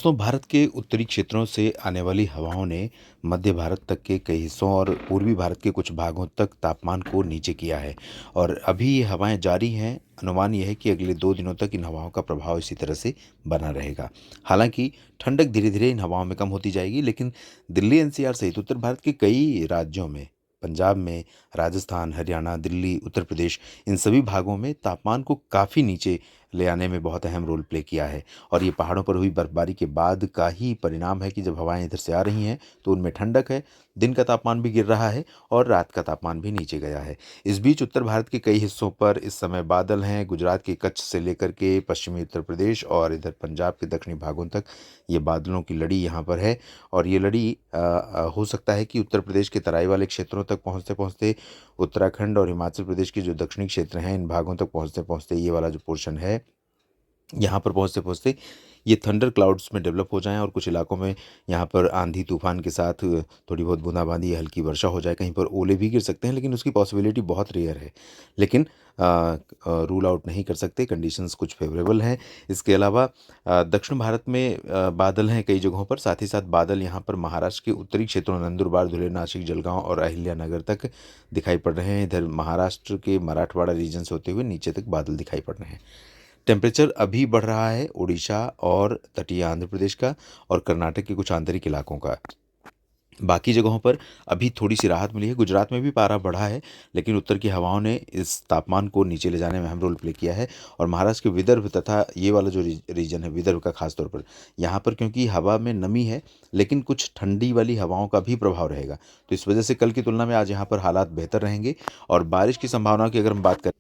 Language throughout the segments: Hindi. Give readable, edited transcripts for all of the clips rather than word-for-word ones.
दोस्तों, भारत के उत्तरी क्षेत्रों से आने वाली हवाओं ने मध्य भारत तक के कई हिस्सों और पूर्वी भारत के कुछ भागों तक तापमान को नीचे किया है। और अभी ये हवाएं जारी हैं। अनुमान यह है कि अगले 2 दिनों तक इन हवाओं का प्रभाव इसी तरह से बना रहेगा। हालांकि ठंडक धीरे धीरे इन हवाओं में कम होती जाएगी, लेकिन दिल्ली एनसीआर सहित उत्तर भारत के कई राज्यों में, पंजाब में, राजस्थान, हरियाणा, दिल्ली, उत्तर प्रदेश, इन सभी भागों में तापमान को काफ़ी नीचे ले आने में बहुत अहम रोल प्ले किया है। और ये पहाड़ों पर हुई बर्फबारी के बाद का ही परिणाम है कि जब हवाएं इधर से आ रही हैं तो उनमें ठंडक है, दिन का तापमान भी गिर रहा है और रात का तापमान भी नीचे गया है। इस बीच उत्तर भारत के कई हिस्सों पर इस समय बादल हैं। गुजरात के कच्छ से लेकर के पश्चिमी उत्तर प्रदेश और इधर पंजाब के दक्षिणी भागों तक ये बादलों की लड़ी यहाँ पर है। और ये लड़ी हो सकता है कि उत्तर प्रदेश के तराई वाले क्षेत्रों तक पहुँचते पहुँचते उत्तराखंड और हिमाचल प्रदेश के जो दक्षिणी क्षेत्र हैं, इन भागों तक पहुँचते पहुँचते ये वाला जो पोर्शन है, यहाँ पर पहुँचते-पहुँचते ये थंडर क्लाउड्स में डेवलप हो जाएँ और कुछ इलाकों में यहाँ पर आंधी तूफ़ान के साथ थोड़ी बहुत बूंदाबांदी या हल्की वर्षा हो जाए। कहीं पर ओले भी गिर सकते हैं, लेकिन उसकी पॉसिबिलिटी बहुत रेयर है। लेकिन रूल आउट नहीं कर सकते, कंडीशंस कुछ फ़ेवरेबल हैं। इसके अलावा दक्षिण भारत में बादल हैं कई जगहों पर, साथ ही साथ बादल यहाँ पर महाराष्ट्र के उत्तरी क्षेत्रों नंदुरबार, धुले, नासिक, जलगाँव और अहिल्यानगर तक दिखाई पड़ रहे हैं। इधर महाराष्ट्र के मराठवाड़ा रीजन से होते हुए नीचे तक बादल दिखाई पड़ रहे हैं। टेम्परेचर अभी बढ़ रहा है उड़ीसा और तटीय आंध्र प्रदेश का और कर्नाटक के कुछ आंतरिक इलाकों का। बाकी जगहों पर अभी थोड़ी सी राहत मिली है। गुजरात में भी पारा बढ़ा है, लेकिन उत्तर की हवाओं ने इस तापमान को नीचे ले जाने में अहम रोल प्ले किया है। और महाराष्ट्र के विदर्भ तथा ये वाला जो रीजन है विदर्भ का, खास तौर पर यहाँ पर क्योंकि हवा में नमी है, लेकिन कुछ ठंडी वाली हवाओं का भी प्रभाव रहेगा। तो इस वजह से कल की तुलना में आज यहाँ पर हालात बेहतर रहेंगे। और बारिश की संभावना की अगर हम बात करें,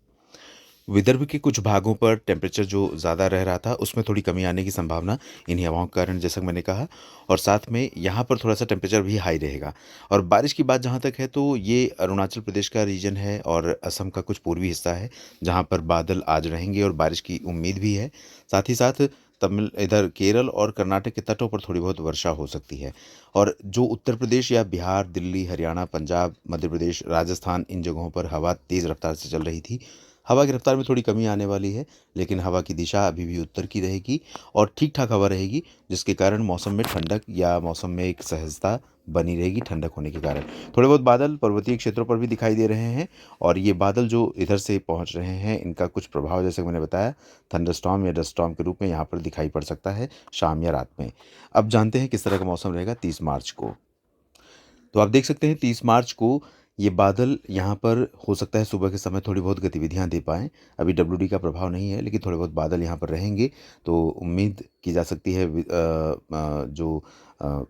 विदर्भ के कुछ भागों पर टेम्परेचर जो ज़्यादा रह रहा था उसमें थोड़ी कमी आने की संभावना इन्हीं हवाओं के कारण, जैसा कि मैंने कहा। और साथ में यहाँ पर थोड़ा सा टेम्परेचर भी हाई रहेगा। और बारिश की बात जहाँ तक है, तो ये अरुणाचल प्रदेश का रीजन है और असम का कुछ पूर्वी हिस्सा है, जहाँ पर बादल आज रहेंगे और बारिश की उम्मीद भी है। साथ ही साथ तमिल, इधर केरल और कर्नाटक के तटों पर थोड़ी बहुत वर्षा हो सकती है। और जो उत्तर प्रदेश या बिहार, दिल्ली, हरियाणा, पंजाब, मध्य प्रदेश, राजस्थान, इन जगहों पर हवा तेज़ रफ्तार से चल रही थी, हवा की रफ्तार में थोड़ी कमी आने वाली है, लेकिन हवा की दिशा अभी भी उत्तर की रहेगी और ठीक-ठाक हवा रहेगी, जिसके कारण मौसम में ठंडक या मौसम में एक सहजता बनी रहेगी ठंडक होने के कारण। थोड़े बहुत बादल पर्वतीय क्षेत्रों पर भी दिखाई दे रहे हैं और ये बादल जो इधर से पहुँच रहे हैं, इनका कुछ प्रभाव, जैसे कि मैंने बताया, थंडरस्टॉर्म या डस्ट स्टॉर्म के रूप में यहाँ पर दिखाई पड़ सकता है शाम या रात में। अब जानते हैं किस तरह का मौसम रहेगा 30 मार्च को। तो आप देख सकते हैं 30 मार्च को ये बादल यहाँ पर हो सकता है सुबह के समय थोड़ी बहुत गतिविधियाँ दे पाएँ। अभी डब्ल्यूडी का प्रभाव नहीं है, लेकिन थोड़े बहुत बादल यहाँ पर रहेंगे। तो उम्मीद की जा सकती है जो अ,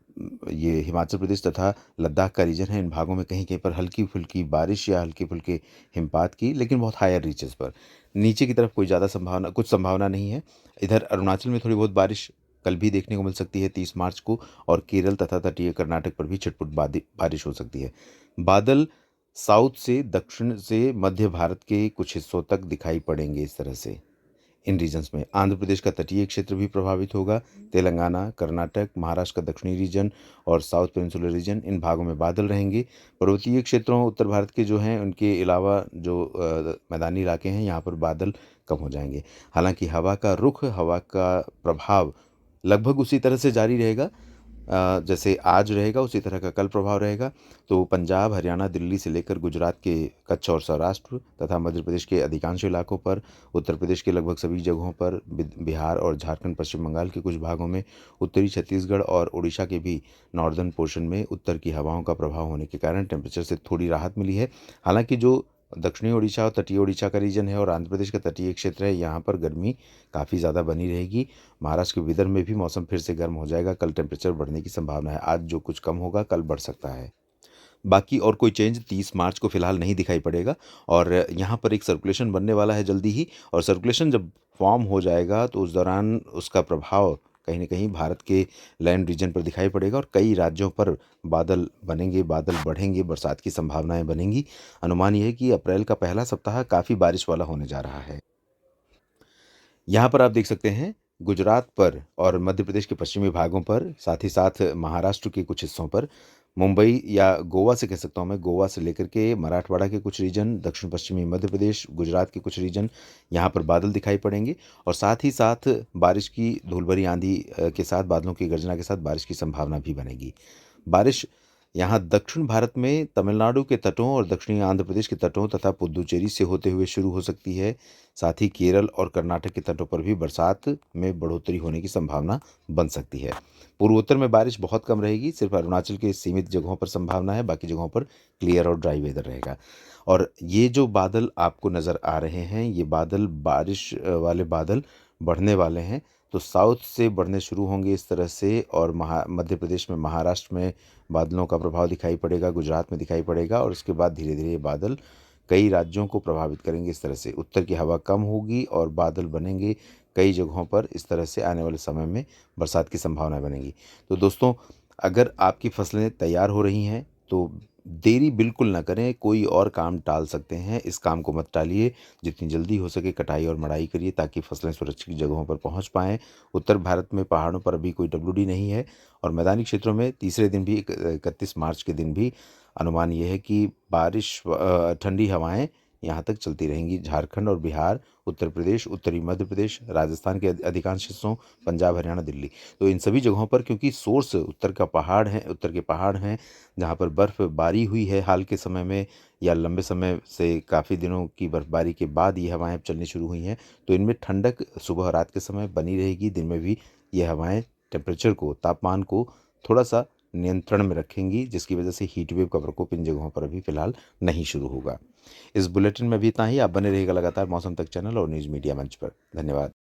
ये हिमाचल प्रदेश तथा लद्दाख का रीजन है, इन भागों में कहीं-कहीं पर हल्की-फुल्की बारिश या हल्के-फुल्के हिमपात की, लेकिन बहुत हायर रीचेज़ पर। नीचे की तरफ कोई ज़्यादा संभावना, कुछ संभावना नहीं है। इधर अरुणाचल में थोड़ी बहुत बारिश कल भी देखने को मिल सकती है 30 मार्च को, और केरल तथा तटीय कर्नाटक पर भी छिटपुट बारिश हो सकती है। बादल साउथ से, दक्षिण से मध्य भारत के कुछ हिस्सों तक दिखाई पड़ेंगे इस तरह से। इन रीजन्स में आंध्र प्रदेश का तटीय क्षेत्र भी प्रभावित होगा। तेलंगाना, कर्नाटक, महाराष्ट्र का दक्षिणी रीजन और साउथ पेनिनसुलर रीजन, इन भागों में बादल रहेंगे। पर्वतीय क्षेत्रों उत्तर भारत के जो हैं, उनके अलावा जो मैदानी इलाके हैं, यहाँ पर बादल कम हो जाएंगे। हालांकि हवा का रुख, हवा का प्रभाव लगभग उसी तरह से जारी रहेगा, जैसे आज रहेगा उसी तरह का कल प्रभाव रहेगा। तो पंजाब, हरियाणा, दिल्ली से लेकर गुजरात के कच्छ और सौराष्ट्र तथा मध्य प्रदेश के अधिकांश इलाकों पर, उत्तर प्रदेश के लगभग सभी जगहों पर, बिहार और झारखंड, पश्चिम बंगाल के कुछ भागों में, उत्तरी छत्तीसगढ़ और उड़ीसा के भी नॉर्दर्न पोर्शन में उत्तर की हवाओं का प्रभाव होने के कारण टेम्परेचर से थोड़ी राहत मिली है। हालांकि जो दक्षिणी उड़ीसा और तटीय उड़ीसा का रीजन है और आंध्र प्रदेश का तटीय क्षेत्र है, यहाँ पर गर्मी काफ़ी ज़्यादा बनी रहेगी। महाराष्ट्र के विदर्भ में भी मौसम फिर से गर्म हो जाएगा। कल टेम्परेचर बढ़ने की संभावना है। आज जो कुछ कम होगा, कल बढ़ सकता है। बाकी और कोई चेंज 30 मार्च को फिलहाल नहीं दिखाई पड़ेगा। और यहाँ पर एक सर्कुलेशन बनने वाला है जल्दी ही, और सर्कुलेशन जब फॉर्म हो जाएगा तो उस दौरान उसका प्रभाव कहीं न कहीं भारत के लैंड रीजन पर दिखाई पड़ेगा और कई राज्यों पर बादल बनेंगे, बादल बढ़ेंगे, बरसात की संभावनाएँ बनेंगी। अनुमान ये है कि अप्रैल का पहला सप्ताह काफ़ी बारिश वाला होने जा रहा है। यहाँ पर आप देख सकते हैं गुजरात पर और मध्य प्रदेश के पश्चिमी भागों पर, साथ ही साथ महाराष्ट्र के कुछ हिस्सों पर मुंबई या गोवा से कह सकता हूँ मैं, गोवा से लेकर के मराठवाड़ा के कुछ रीजन, दक्षिण पश्चिमी मध्य प्रदेश, गुजरात के कुछ रीजन, यहाँ पर बादल दिखाई पड़ेंगे और साथ ही साथ बारिश की धूल भरी आंधी के साथ, बादलों की गर्जना के साथ बारिश की संभावना भी बनेगी। बारिश यहाँ दक्षिण भारत में तमिलनाडु के तटों और दक्षिणी आंध्र प्रदेश के तटों तथा पुदुचेरी से होते हुए शुरू हो सकती है। साथ ही केरल और कर्नाटक के तटों पर भी बरसात में बढ़ोतरी होने की संभावना बन सकती है। पूर्वोत्तर में बारिश बहुत कम रहेगी, सिर्फ अरुणाचल के सीमित जगहों पर संभावना है, बाकी जगहों पर क्लियर और ड्राई वेदर रहेगा। और ये जो बादल आपको नज़र आ रहे हैं, ये बादल बारिश वाले बादल बढ़ने वाले हैं। तो साउथ से बढ़ने शुरू होंगे इस तरह से, और मध्य प्रदेश में, महाराष्ट्र में बादलों का प्रभाव दिखाई पड़ेगा, गुजरात में दिखाई पड़ेगा, और उसके बाद धीरे धीरे ये बादल कई राज्यों को प्रभावित करेंगे। इस तरह से उत्तर की हवा कम होगी और बादल बनेंगे कई जगहों पर। इस तरह से आने वाले समय में बरसात की संभावनाएं बनेंगी। तो दोस्तों, अगर आपकी फसलें तैयार हो रही हैं तो देरी बिल्कुल ना करें, कोई और काम टाल सकते हैं, इस काम को मत टालिए। जितनी जल्दी हो सके कटाई और मड़ाई करिए ताकि फसलें सुरक्षित जगहों पर पहुंच पाएँ। उत्तर भारत में पहाड़ों पर अभी कोई डब्ल्यूडी नहीं है, और मैदानी क्षेत्रों में तीसरे दिन भी, 31 मार्च के दिन भी अनुमान ये है कि ठंडी हवाएं यहाँ तक चलती रहेंगी। झारखंड और बिहार, उत्तर प्रदेश, उत्तरी मध्य प्रदेश, राजस्थान के अधिकांश हिस्सों, पंजाब, हरियाणा, दिल्ली, तो इन सभी जगहों पर, क्योंकि सोर्स उत्तर के पहाड़ हैं, जहाँ पर बर्फ़बारी हुई है हाल के समय में, या लंबे समय से काफ़ी दिनों की बर्फ़बारी के बाद ये हवाएं अब चलनी शुरू हुई हैं। तो इनमें ठंडक सुबह और रात के समय बनी रहेगी। दिन में भी ये हवाएं टेम्परेचर को, तापमान को थोड़ा सा नियंत्रण में रखेंगी, जिसकी वजह से हीट वेव का प्रकोप इन जगहों पर अभी फ़िलहाल नहीं शुरू होगा। इस बुलेटिन में भी इतना ही। आप बने रहिएगा लगातार मौसम तक चैनल और न्यूज़ मीडिया मंच पर। धन्यवाद।